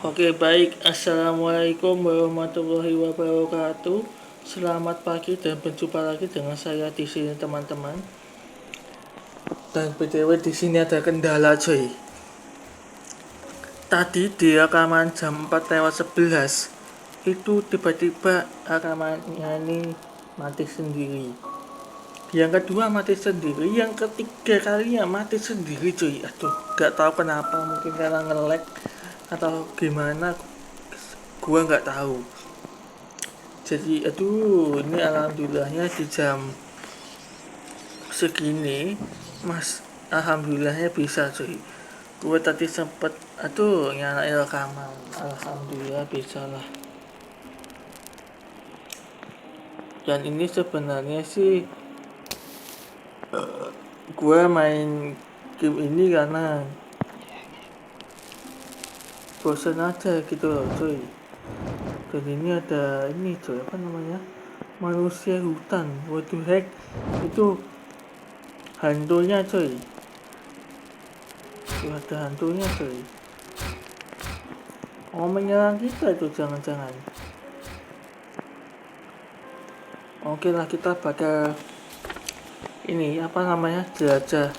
Oke, baik. Assalamualaikum warahmatullahi wabarakatuh. Selamat pagi dan berjumpa lagi dengan saya di sini, teman-teman. Dan BTW di sini ada kendala, coy. Tadi di rekaman jam 4:11 itu tiba-tiba rekamannya ini mati sendiri. Yang kedua mati sendiri, yang ketiga kalinya mati sendiri, coy. Aduh, gak tahu kenapa, mungkin karena nge-lag atau gimana, gua nggak tahu. Jadi ini alhamdulillahnya di jam segini alhamdulillahnya bisa, cuy. Gue tadi sempet nyalain rekaman, alhamdulillah bisa lah. Dan ini sebenarnya sih gue main game ini karena bosan aja gitu loh, cuy. Dan ini ada cuy, apa namanya, manusia hutan. What the heck, itu hantunya, cuy. Itu ada hantunya, cuy. Mau menyerang kita itu, jangan-jangan. Oke lah, kita bakal jelajah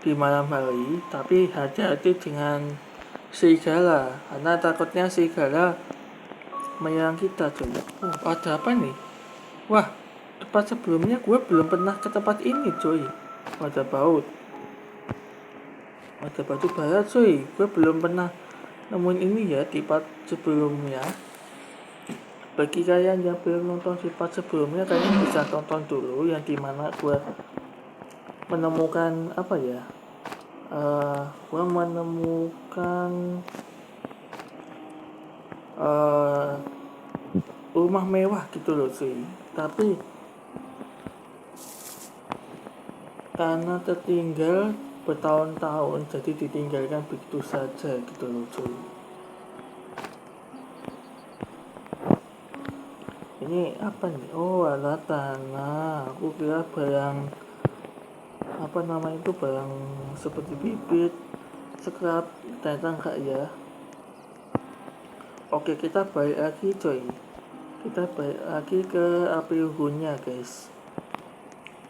di malam hari, tapi hati-hati dengan serigala, karena takutnya serigala menyerang kita, coy. Ada apa nih? Wah, tempat sebelumnya gue belum pernah ke tempat ini, coy. Ada batu bara, coy. Gue belum pernah nemuin ini ya di part sebelumnya. Bagi kalian yang belum nonton di part sebelumnya, kalian bisa tonton dulu yang dimana gue menemukan gue menemukan rumah mewah gitu loh, cuy. Tapi karena tertinggal bertahun-tahun, jadi ditinggalkan begitu saja gitu loh, cuy. Ini apa nih? Oh, alat tanah. Aku kira barang barang seperti bibit, scrap, ternyata enggak ya. Oke, kita balik lagi, coy. Kita balik lagi ke api unggunnya, guys.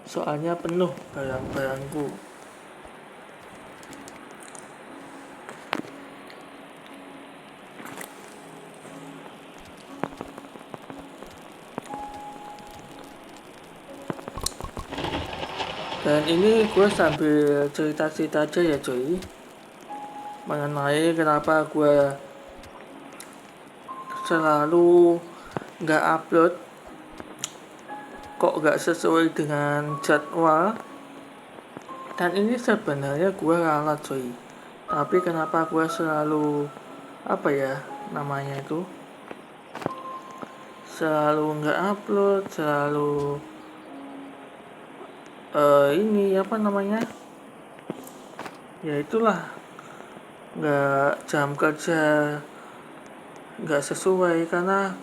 Soalnya penuh barang-barangku. Dan ini gue sambil cerita-cerita aja ya, cuy, mengenai kenapa gue selalu nggak upload, kok nggak sesuai dengan jadwal. Dan ini sebenarnya gue ralat, cuy, tapi kenapa gue selalu selalu nggak upload, selalu ya itulah, nggak jam kerja nggak sesuai, karena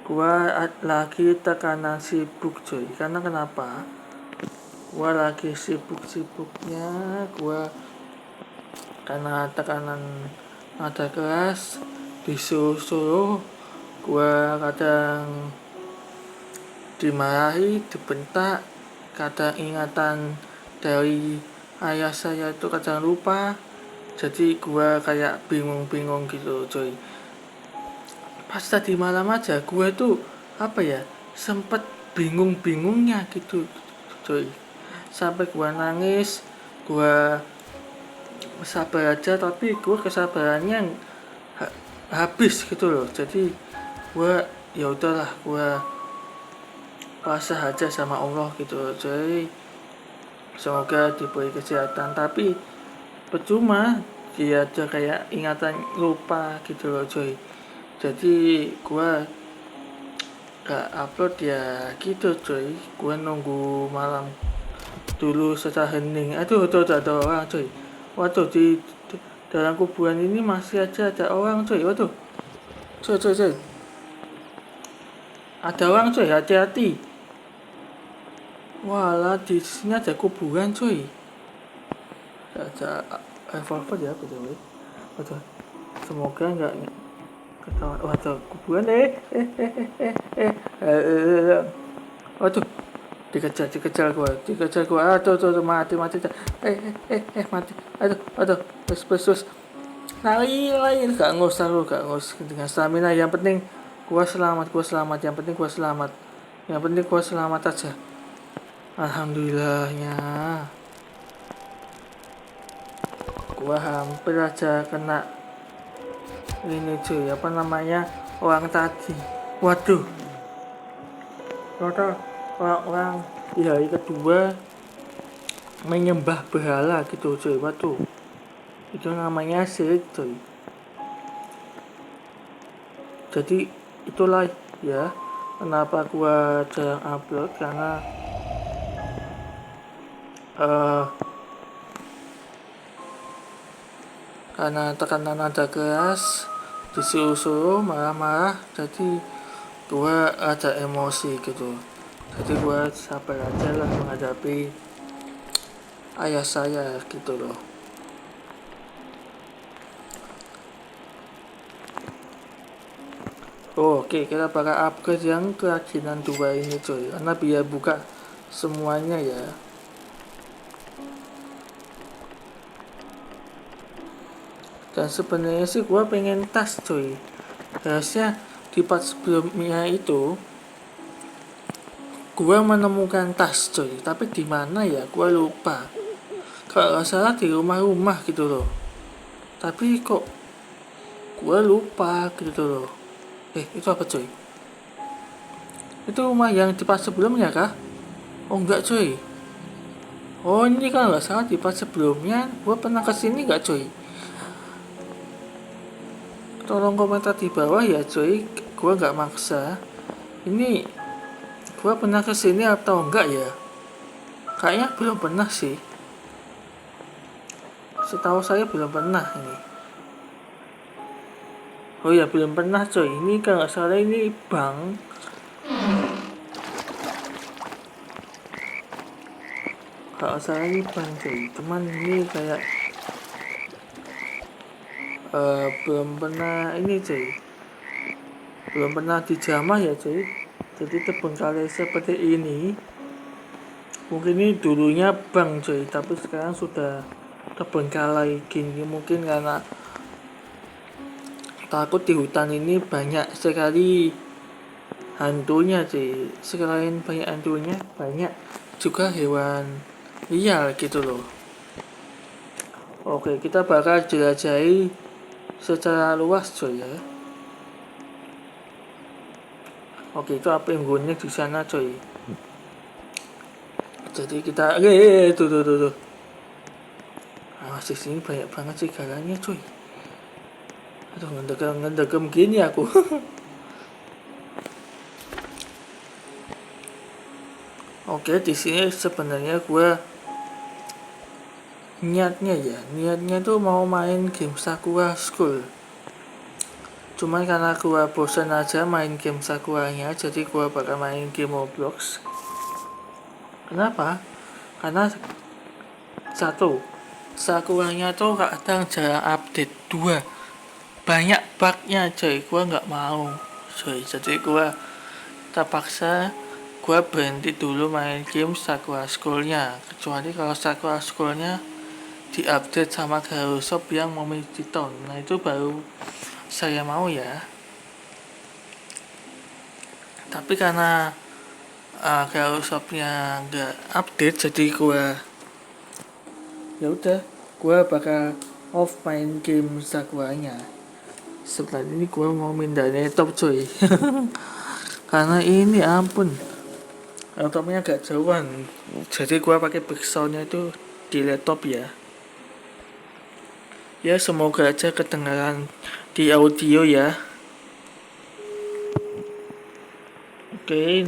gua lagi tekanan sibuk, cuy. Karena kenapa? Gua lagi sibuknya, karena tekanan nada keras, disuruh, gua kadang dimarahi, dibentak, kadang ingatan dari ayah saya itu kadang lupa. Jadi gua kayak bingung gitu, coy. Pas tadi malam aja gua tuh sempet bingung-bingungnya gitu, coy. Sampai gua nangis, gua sabar aja, tapi gua kesabarannya habis gitu loh. Jadi gua ya udahlah, gua pasrah aja sama Allah gitu, coy. Semoga diberi kesehatan, tapi percuma, dia aja kayak ingatan lupa gitu loh, coy. Jadi gua gak upload ya gitu, coy. Gua nunggu malam dulu setelah hening. Ada orang, coy. Waduh, di dalam kuburan ini masih aja ada orang, coy. Waduh, coy. Ada orang, coy, hati-hati. Walah, di sini ada kuburan, coy. Ada revolver ya, betul. Waduh, semoga nggak ketahuan. Waduh, kuburan waduh, dikejar gua, aduh, mati, mati, mati, aduh, terus, lain, gak ngurus dengan stamina, yang penting gua selamat, yang penting gua selamat aja, alhamdulillahnya, gua hampir aja kena ini cuy, apa namanya, orang tadi, waduh, ternyata orang di hari kedua menyembah berhala gitu cuy, waduh, itu namanya syirik cuy. Jadi itulah ya kenapa gua jarang upload, karena tekanan nada keras, disuruh-suruh, marah-marah, jadi gua ada emosi gitu. Jadi gua sabar aja lah menghadapi ayah saya gitu loh. Oke, kita bakal upgrade yang kerajinan 2 ini coy, karena biar buka semuanya ya. Dan sebenarnya sih gua pengen tas coy, harusnya di part sebelumnya itu gua menemukan tas coy, tapi di mana ya gua lupa. Kalau nggak salah di rumah-rumah gitu loh, tapi kok gua lupa gitu loh. Itu apa coy? Itu rumah yang di part sebelumnya kah? Oh enggak coy. Oh ini kalau nggak salah di part sebelumnya gua pernah kesini nggak coy? Tolong komentar di bawah ya coy, gua nggak maksa. Ini gua pernah kesini atau enggak ya? Kayaknya belum pernah sih. Setahu saya belum pernah ini. Oh ya belum pernah coy. Ini kalau nggak salah ini bank. Kalau salah ini bank coy. Cuman ini kayak belum pernah ini coy. Belum pernah dijamah ya coy. Jadi terbengkalai seperti ini. Mungkin ini dulunya bank coy, tapi sekarang sudah terbengkalai gini. Mungkin karena takut di hutan ini banyak sekali hantunya sih. Selain banyak hantunya, banyak juga hewan liar gitu loh. Oke, kita bakal jelajahi secara luas coy ya. Oke, itu apa yang gue di sana coy. Jadi kita tuh. Di sini banyak banget sih galanya coy. Aduh, ngedegem gini aku. Oke, di sini sebenarnya gue niatnya tuh mau main game Sakura School. Cuman karena gue bosan aja main game Sakuranya, jadi gue bakal main game Roblox. Kenapa? Karena satu, Sakuranya tuh kadang jarang update. 2, banyak bugnya coy, gue nggak mau coy. Jadi gue terpaksa gue berhenti dulu main game Sakura School-nya, kecuali kalau Sakura School-nya diupdate sama Garushop yang memiliki Titan. Nah itu baru saya mau ya. Tapi karena Garushopnya nggak update, jadi gue bakal off main game Sakuranya. Setelah ini gue mau pindah laptop coy. Karena ini ampun, laptopnya agak jauhan, jadi gue pakai backsoundnya itu di laptop ya. Ya semoga aja kedengaran di audio ya. Oke,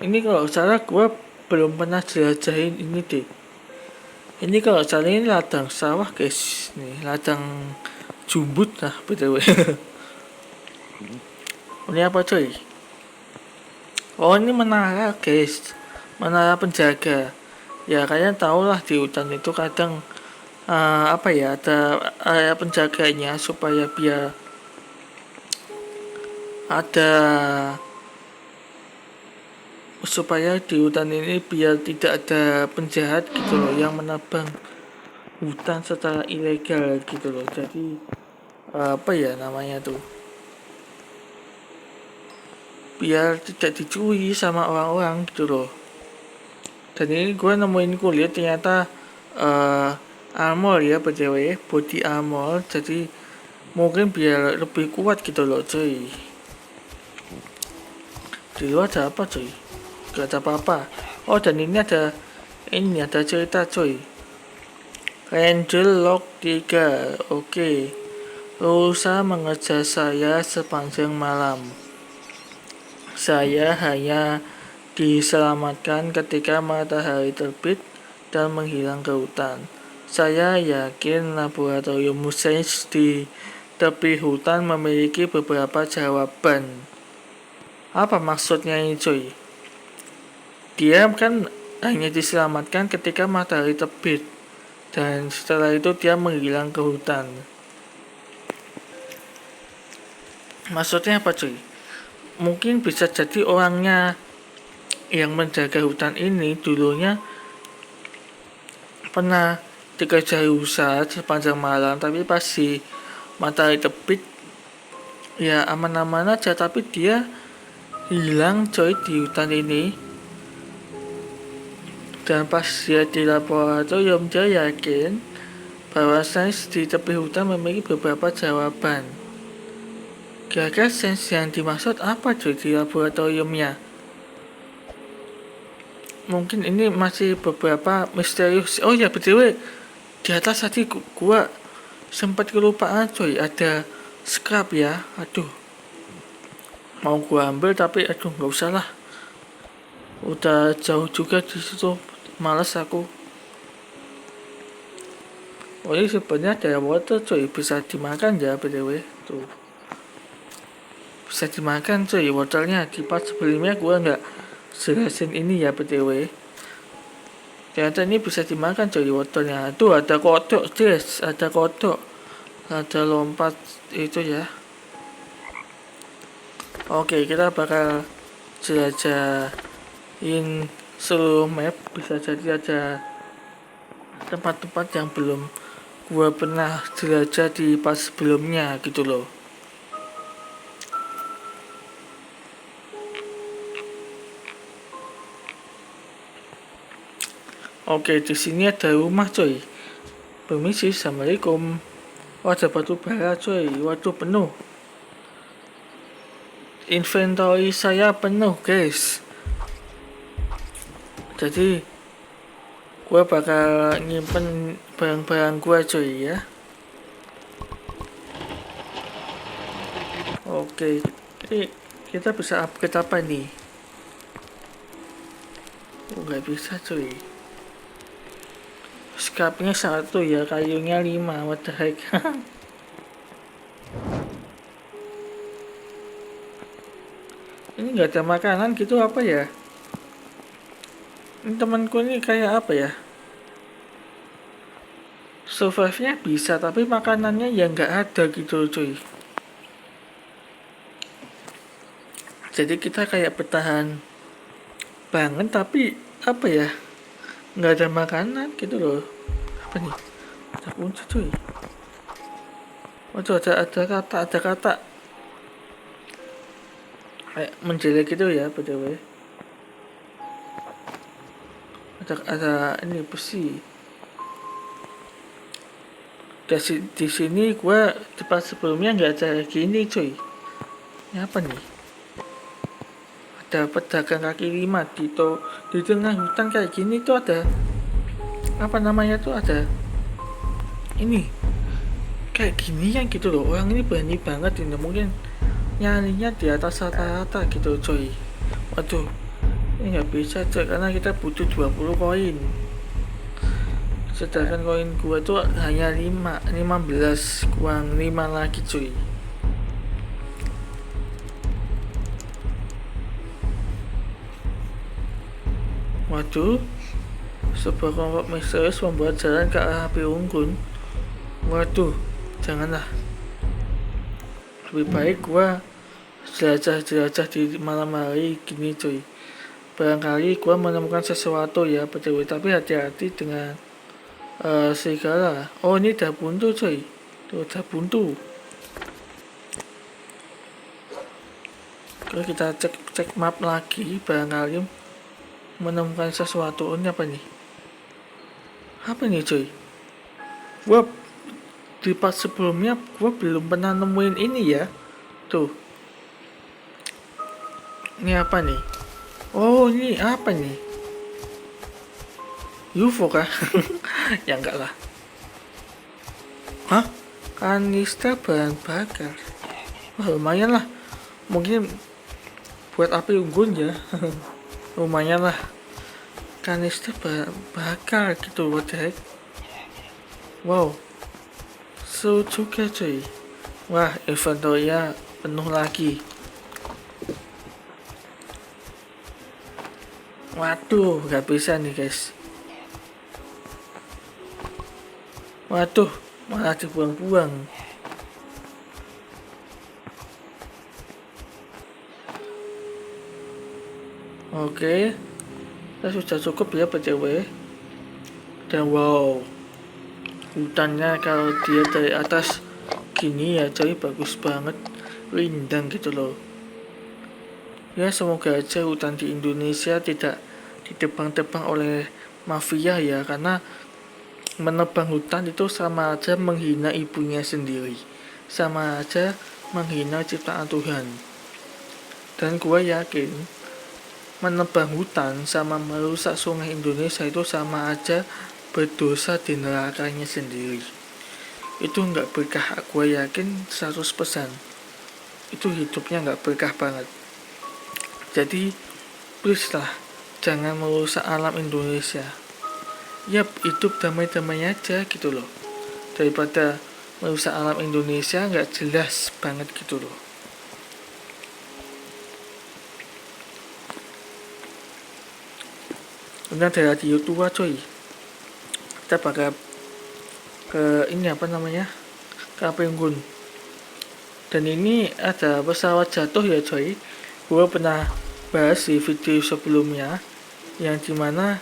ini kalau salah gue belum pernah jelajahin ini deh. Ini kalau salah ini ladang sawah guys, nih ladang jumbut lah btw. Ini apa coy? Oh ini menara guys, menara penjaga. Ya kalian tau lah di hutan itu kadang apa ya, ada area penjaganya supaya biar ada, supaya di hutan ini biar tidak ada penjahat gitu loh yang menabang hutan secara ilegal gitu loh. Jadi apa ya namanya tuh, biar tidak dicuri sama orang-orang gitu loh. Dan ini gue nemuin kulit ternyata armor ya, btw body armor, jadi mungkin biar lebih kuat gitu loh cuy. Di luar ada apa cuy? Gak ada apa-apa. Oh, dan ini ada cerita cuy. Ranger Log 3. Oke. Rusa mengejar saya sepanjang malam. Saya hanya diselamatkan ketika matahari terbit dan menghilang ke hutan. Saya yakin laboratorium sains di tepi hutan memiliki beberapa jawaban. Apa maksudnya ini cuy? Dia kan hanya diselamatkan ketika matahari terbit, dan setelah itu dia menghilang ke hutan. Maksudnya apa cuy? Mungkin bisa jadi orangnya yang menjaga hutan ini dulunya pernah dikejar rusa sepanjang malam, tapi pas si matahari terbit ya aman-aman aja, tapi dia hilang coy di hutan ini. Dan pas dia di laboratorium, dia yakin bahwa sains di tepi hutan memiliki beberapa jawaban. Kira-kira sains yang dimaksud apa cuy di laboratoriumnya? Mungkin ini masih beberapa misterius. Oh ya btw, di atas tadi gua sempat kelupaan cuy, ada scrap ya. Aduh, mau gua ambil tapi aduh nggak usah lah, udah jauh juga di situ, males aku. Oh ini sebenarnya ada water cuy, bisa dimakan ya btw, tuh bisa dimakan cuy waternya. Di part sebelumnya gua nggak jelasin ini ya btw, ternyata ini bisa dimakan cuy waternya. Tuh ada kodok guys, ada kodok, ada lompat itu ya. Oke, kita bakal jelajahin seluruh map. Bisa jadi ada tempat-tempat yang belum gua pernah jelajah di pas sebelumnya gitu loh. Oke, di sini ada rumah coy. Permisi, assalamualaikum. Oh, ada batu bara coy. Waduh, penuh. Inventory saya penuh guys. Jadi gua bakal nyimpen barang-barang gua coy ya. Oke, ini kita bisa upgrade apa nih? Oh, nggak bisa cuy. Scrapnya 1 ya, kayunya 5. What the heck? Ini nggak ada makanan gitu apa ya? Ini temanku ini kayak apa ya? Survive-nya bisa tapi makanannya ya nggak ada gitu cuy. Jadi kita kayak bertahan banget tapi apa ya, nggak ada makanan gitu loh. Apa nih? Ada kunci cuy. Waduh, ada kata kayak menjelek gitu ya btw. Ada ini besi. Di sini gua tempat sebelumnya nggak ada gini cuy. Ini apa nih? Ada pedagang kaki 5 di tengah hutan kayak gini tuh ada apa namanya tuh, ada ini kayak gini yang gitu loh. Orang ini berani banget ini, mungkin nyarinya di atas rata-rata gitu coy. Waduh, ini nggak bisa coy karena kita butuh 20 koin, sedangkan koin gua tuh hanya 15, kurang 5 lagi cuy. Waduh, Sebuah kelompok misterius membuat jalan ke arah api unggun. Waduh, janganlah. Lebih baik gua jelajah-jelajah di malam hari gini cuy. Barangkali gua menemukan sesuatu ya btw, tapi hati-hati dengan serigala. Oh, ini udah buntu cuy. Tuh, udah buntu. Oke, kita cek map lagi, barangkali menemukan sesuatu. Ini apa nih? Apa nih cuy? Gua di part sebelumnya gua belum pernah nemuin ini ya. Tuh. Ini apa nih? Oh, ini apa nih? UFO kah? Ya enggak lah. Hah? Kanister bahan bakar. Wah, lumayan lah. Mungkin buat api unggun ya. Lumayan lah. Kanister bahan bakar gitu, what the heck. Wow, seru juga cuy. Wah, inventory-nya penuh lagi. Waduh, gak bisa nih guys. Waduh, malah dibuang-buang. Oke, kita sudah cukup ya btw. Dan wow, hutannya kalau dia dari atas gini ya coy, bagus banget, rindang gitu loh. Ya semoga aja hutan di Indonesia tidak ditebang-tebang oleh mafia ya, karena menebang hutan itu sama aja menghina ibunya sendiri, sama aja menghina ciptaan Tuhan. Dan gue yakin menebang hutan sama merusak sungai Indonesia itu sama aja berdosa di nerakanya sendiri. Itu nggak berkah, gue yakin 100%. Itu hidupnya nggak berkah banget. Jadi please lah, jangan merusak alam Indonesia. Yap, hidup damai-damai aja gitu loh, daripada merusak alam Indonesia nggak jelas banget gitu loh. Ini ada radio tua coy. Kita bakal ke ini apa namanya, ke api unggun. Dan ini ada pesawat jatuh ya coy. Gue pernah bahas di video sebelumnya yang dimana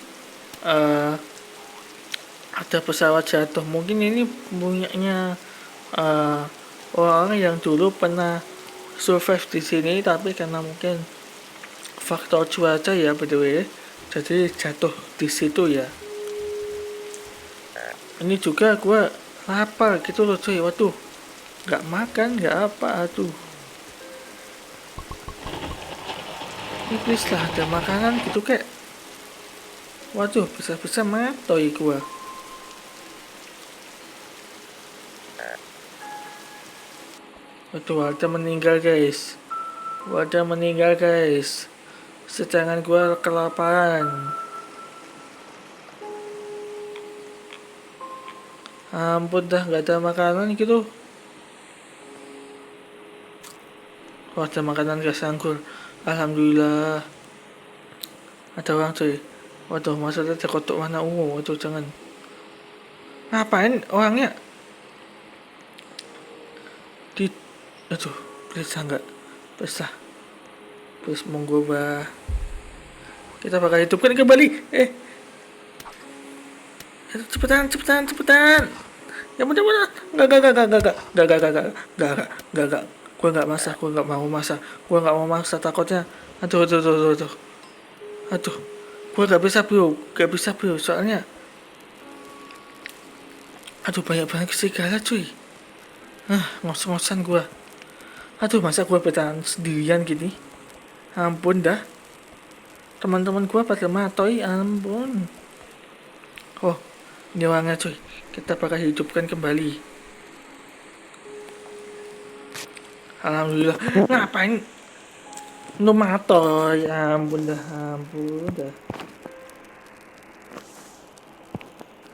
ada pesawat jatuh. Mungkin ini punyanya orang yang dulu pernah survive di sini, tapi karena mungkin faktor cuaca ya btw, jadi jatuh di situ ya. Ini juga gue lapar gitu loh coy. Waduh, nggak makan nggak apa, aduh. Ini please lah, ada makanan gitu kek. Waduh, bisa-bisa matoy gue. Waduh, ada meninggal guys. Wadah meninggal guys. Sedangkan gue kelaparan. Ampun dah, gak ada makanan gitu. Wah, ada makanan gas anggur. Alhamdulillah. Ada orang cuy. Waduh, masa ada kotak warna ungu. Waduh, jangan. Ngapain orangnya? Aduh, bisa enggak? Bisa. Terus monggo bah. Kita bakal hidupkan kembali. Cepetan. Ya mudah-mudahan. Enggak. Gua nggak masak, gua nggak mau masak takutnya. Aduh. Gua nggak bisa bro, soalnya. Aduh, banyak banget serigala cuy. Ngos-ngosan gua. Aduh, masa gua bertahan sendirian gini? Ampun dah. Teman-teman gua pada matoy, ampun. Oh, ini orangnya cuy. Kita bakal hidupkan kembali. Alhamdulillah. Ngapain? Matoy, ampun dah.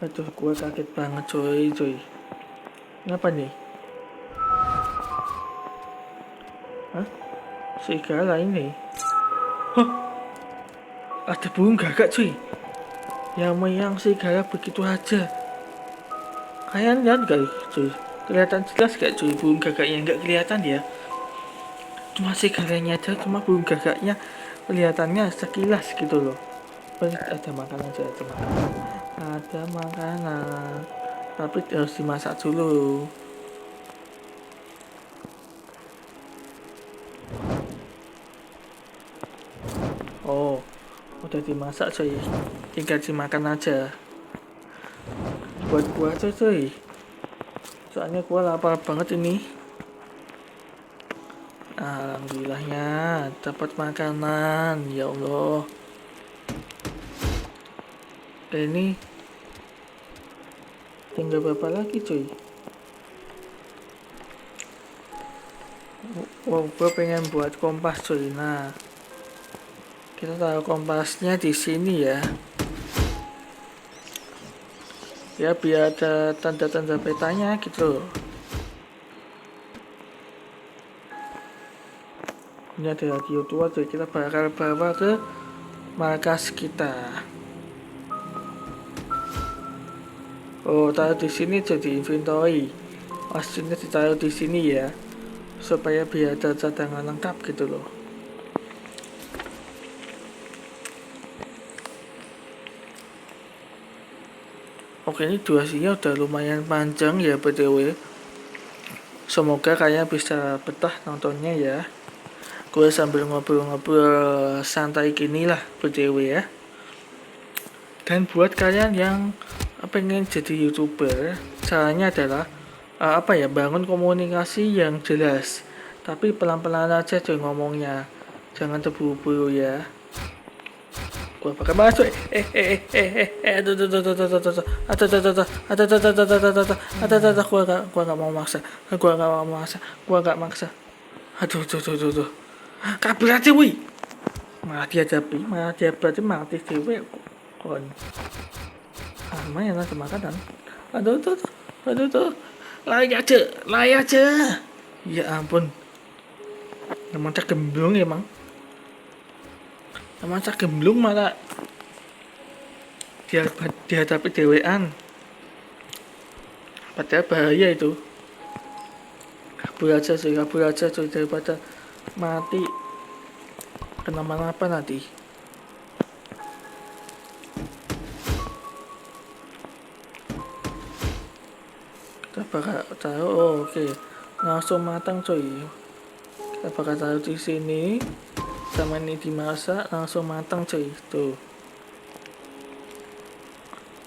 Aduh, gua sakit banget coy. Kenapa nih? Hah? Serigala ini. Hah? Ada burung gagak cuy. yang menyerang serigala begitu aja. Kalian lihat gak cuy, kelihatan jelas gak cuy burung gagaknya? Nggak kelihatan ya, cuma serigalanya aja, cuma burung gagaknya kelihatannya sekilas gitu loh. Ada makanan aja, ada makanan, tapi harus dimasak dulu. Oh, udah dimasak cuy, tinggal dimakan aja. Buat gua aja cuy, soalnya gua lapar banget ini. Alhamdulillahnya dapat makanan, ya Allah. Ini tinggal berapa lagi cuy? Wow, gua pengen buat kompas cuy. Nah, kita taruh kompasnya di sini ya. Ya biar ada tanda-tanda petanya gitu. Ini ada radio tua, jadi kita bakal bawa ke markas kita. Oh, taruh di sini jadi inventory. Pastinya ditaruh di sini ya, supaya biar ada cadangan lengkap gitu loh. Oke, ini durasinya udah lumayan panjang ya BTW. Semoga kalian bisa betah nontonnya ya. Gue sambil ngobrol-ngobrol santai gini lah BTW ya. Dan buat kalian yang pengen jadi YouTuber, caranya adalah bangun komunikasi yang jelas. Tapi pelan-pelan aja cuy ngomongnya. Jangan terburu-buru ya. Gua pakai masuk gua nggak mau maksa, gua nggak maksa. Aduh kabur aja woi, malah dia berarti mati dewe kon. Lumayan lah makanan. Aduh lari aja. Ya ampun, emang cak gemblung emang. Masa gemblung malah dihadapi dewean, padahal bahaya itu. Kabur aja cuy daripada mati kenapa-napa nanti. Kita bakal taruh, oke. Langsung matang cuy. Kita bakal taruh di sini. Sama ini dimasak langsung matang cuy. Tuh,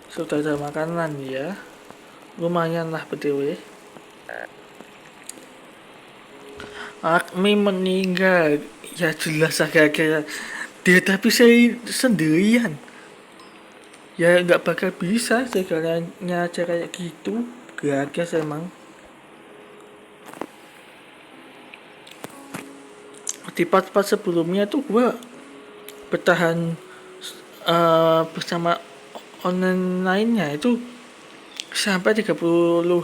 sudah ada makanan ya, lumayan lah BTW. Akmi meninggal ya jelas agak-agak dia, tapi saya sendirian ya nggak bakal bisa segalanya aja kayak gitu. Gagas emang. Di part-part sebelumnya tuh gua bertahan bersama online lainnya itu sampai 30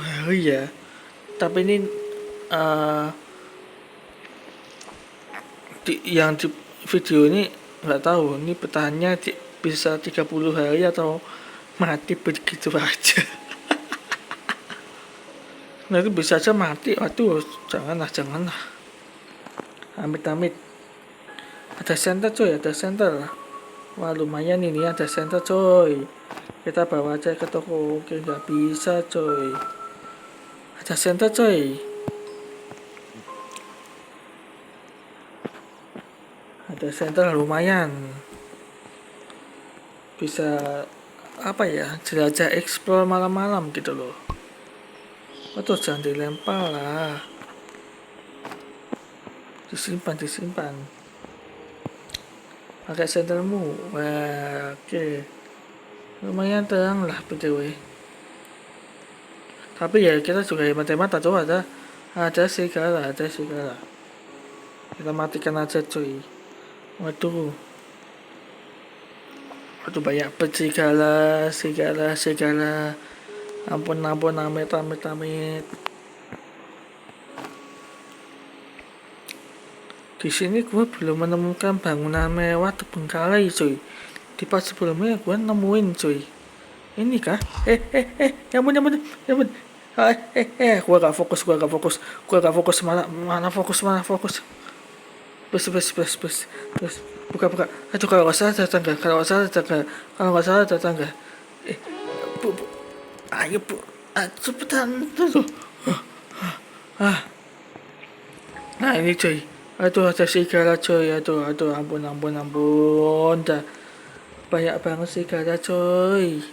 hari ya. Tapi ini yang di video ini nggak tahu ini bertahannya bisa 30 hari atau mati begitu aja. Nah itu bisa aja mati. Waduh, janganlah. Amit-amit. Ada center coy, ada center. Wah lumayan ini ada center coy. Kita bawa aja ke toko. Oke, nggak bisa coy. Ada center coy. Ada center lumayan. Bisa jelajah explore malam-malam gitu loh. Atau jangan dilempar lah. Disimpan. Pakai sentermu. Wah, oke. Lumayan terang lah BTW. Tapi ya kita juga hemat-hemat atau ada serigala. Kita matikan aja cuy. Waduh banyak serigala. Ampun amit. Di sini gue belum menemukan bangunan mewah terbengkalai cuy. di part sebelumnya gue nemuin cuy. Ini kah? Ya ampun, ya ampun, ya ampun. Gue gak fokus, mana fokus. Bus. Buka. Aduh, kalau nggak salah ada tangga. Bu. Ayo, Bu. Cepetan. Tuh. Nah, ini cuy. Aduh, ada serigala cuy. Aduh, ampun. Dah banyak banget serigala cuy.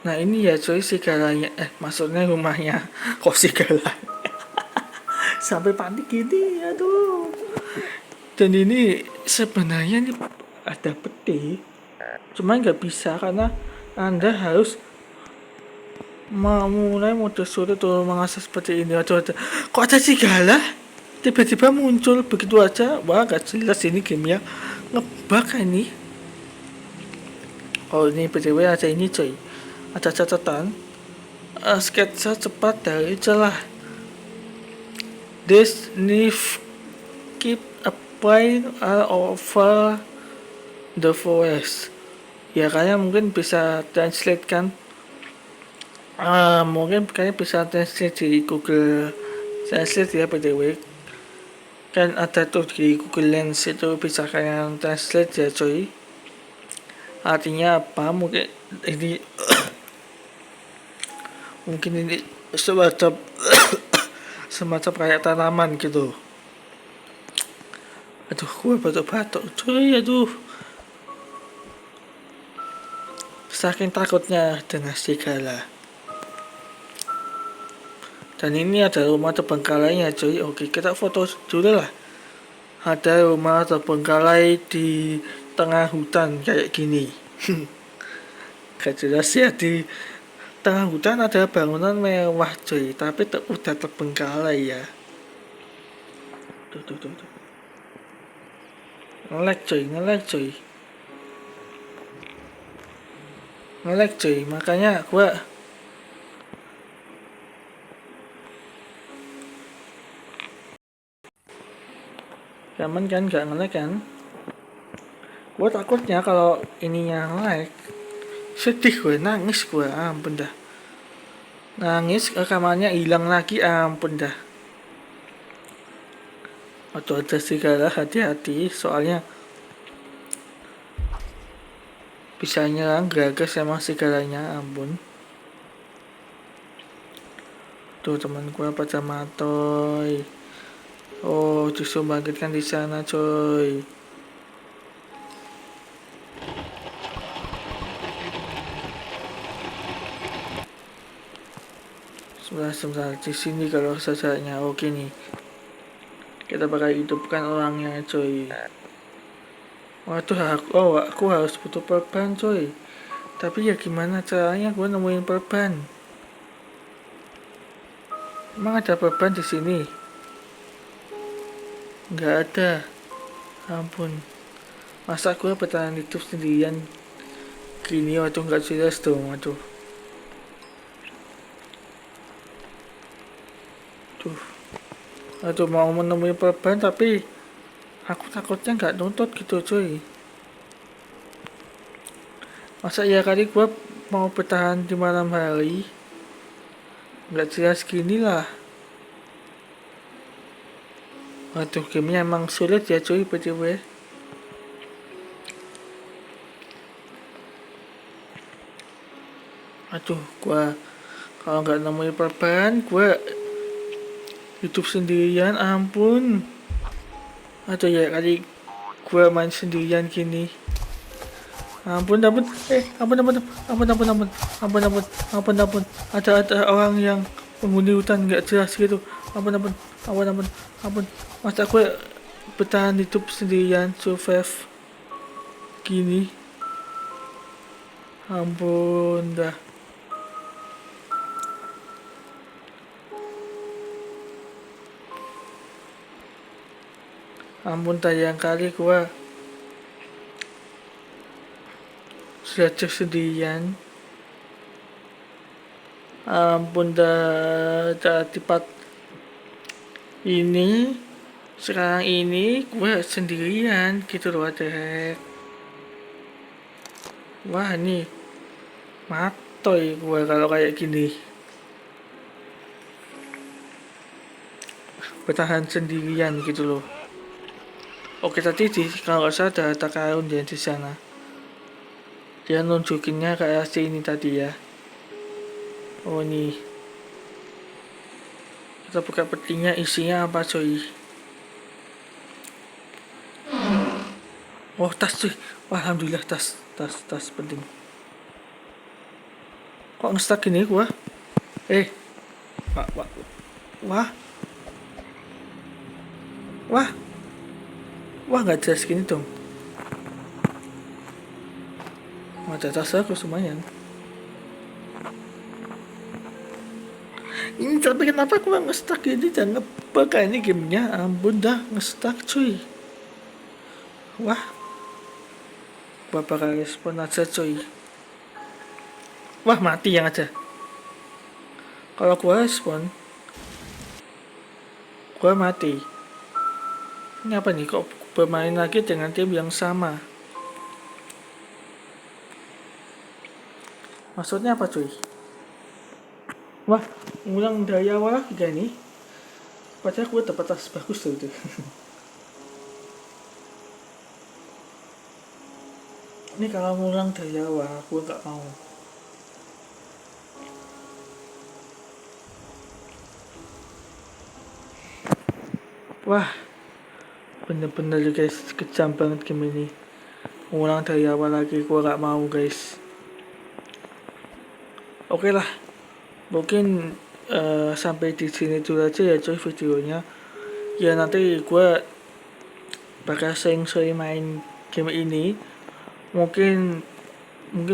Nah, ini ya cuy serigalanya. Maksudnya rumahnya. Kok serigala? Sampai panik gini, aduh. Dan ini sebenarnya nih ada peti, cuma nggak bisa karena Anda harus mulai mode sulit untuk mengakses seperti ini. Aduh. Kok ada serigala tiba-tiba muncul begitu aja? Wah, gak jelas ini gamenya ngebug ini. Oh, ini btw ada ini coy, ada catatan sketsa cepat dari celah. This knife keep applying over the forest. Ya kalian mungkin bisa translate kan, mungkin kalian bisa translate di Google Translate ya btw. Kan ada tuh di Google Lens itu bisa kalian translate ya coy. Artinya apa? Mungkin ini semacam kayak tanaman gitu. Aduh, gue batuk-batuk cuy, aduh. Saking takutnya dengan serigala. Dan ini ada rumah terbengkalainya cuy. Oke, kita foto dulu lah. Ada rumah terbengkalai di tengah hutan kayak gini. Gak jelas ya, di tengah hutan ada bangunan mewah cuy, tapi udah terbengkalai ya. Tuh. Ngelag cuy. Makanya gua Zaman kan gak ngelag kan. Gua takutnya kalau ininya ngelag, sedih gue, nangis gue, ampun dah. Nangis, rekamannya hilang lagi, ampun dah. Atau ada serigala, hati-hati, soalnya bisa nyerang gagas emang segalanya, ampun. Tuh teman gue pada matoy. Oh, justru bangkitkan di sana coy. Sebentar di sini kalau sasarannya oke nih. Kita bakal hidupkan orangnya coy. Waduh, aku harus butuh perban coy. Tapi ya gimana caranya gue nemuin perban? Emang ada perban di sini? Nggak ada. Ampun. Masa gue bertahan hidup sendirian gini? Waduh, nggak jelas dong. Aduh, mau menemui perban tapi aku takutnya nggak nuntut gitu cuy. Masa ya kali gue mau bertahan di malam hari? Nggak jelas gini lah. Waduh, gamenya emang sulit ya cuy btw. Aduh, gue kalau nggak nemuin perban, gue hidup sendirian, ampun. Aduh ya kali gue main sendirian gini. Ampun. Ampun. Ada orang yang penghuni hutan nggak jelas gitu. Ampun. Masa gue bertahan hidup sendirian, survive gini. Ampun dah. Ampun tayang kali gua sudah sendirian. Ampun dah di part ini Sekarang ini gue sendirian gitu loh, Dek. Wah, ini matoy gue kalau kayak gini. Bertahan sendirian gitu loh. Oke, tadi kalau nggak salah ada karun dia di sana. Dia nunjukinnya kayak si ini tadi ya. Oh, ini. Kita buka petinya, isinya apa coy? Oh, tas cuy. Wah, alhamdulillah tas penting. Kok ngestak gini gua? Wah, wah, wah, wah, wah, nggak jelas gini dong. Ada tas aku lumayan. Ini tapi kenapa gua ngestak gini dan ngebug ini gamenya? Ampun dah, ngestak cuy. Wah, gua bakal respon aja cuy. Wah, mati yang aja. Kalau gua respon, gua mati. Ini apa nih, kok bermain lagi dengan tim yang sama? Maksudnya apa cuy? Wah, ngulang dari awal lagi gak nih? Padahal gue dapat tas bagus tuh itu. Ini kalau ngulang dari awal, gue gak mau. Wah, bener-bener guys, kejam banget game ini. Ngulang dari awal lagi, gue gak mau guys. Oke lah, mungkin sampai di sini dulu aja ya coy videonya. Ya nanti gue bakal sering-sering main game ini. Mungkin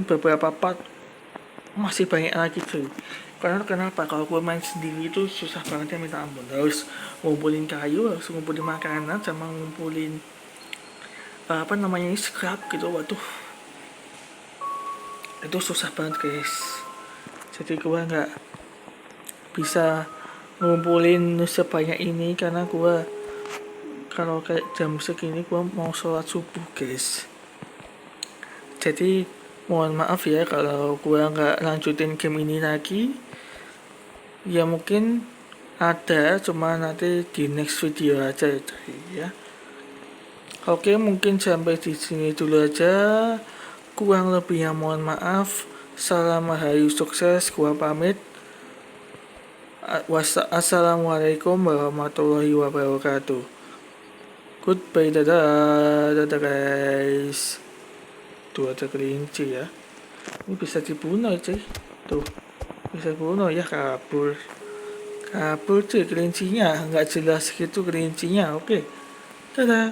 beberapa part masih banyak lagi cuy. Karena kenapa, kalau gue main sendiri itu susah banget ya minta ampun. Harus ngumpulin kayu, harus ngumpulin makanan, sama ngumpulin apa namanya ini, scrap gitu. Waduh, itu susah banget guys. Jadi gue nggak bisa ngumpulin sebanyak ini karena gue kalau kayak jam segini gue mau sholat subuh guys. Jadi mohon maaf ya kalau gue nggak lanjutin game ini lagi. Ya mungkin ada, cuma nanti di next video aja ya. Oke, mungkin sampai di sini dulu aja. Kurang lebihnya mohon maaf. Salam rahayu sukses, gua pamit. Assalamualaikum warahmatullahi wabarakatuh. Goodbye, dadah guys. Tuh ada kelinci ya. Ini bisa dibunuh cuy. Tuh, bisa dibunuh ya, kabur cuy kelincinya. Nggak jelas gitu kelincinya. Oke, dadah.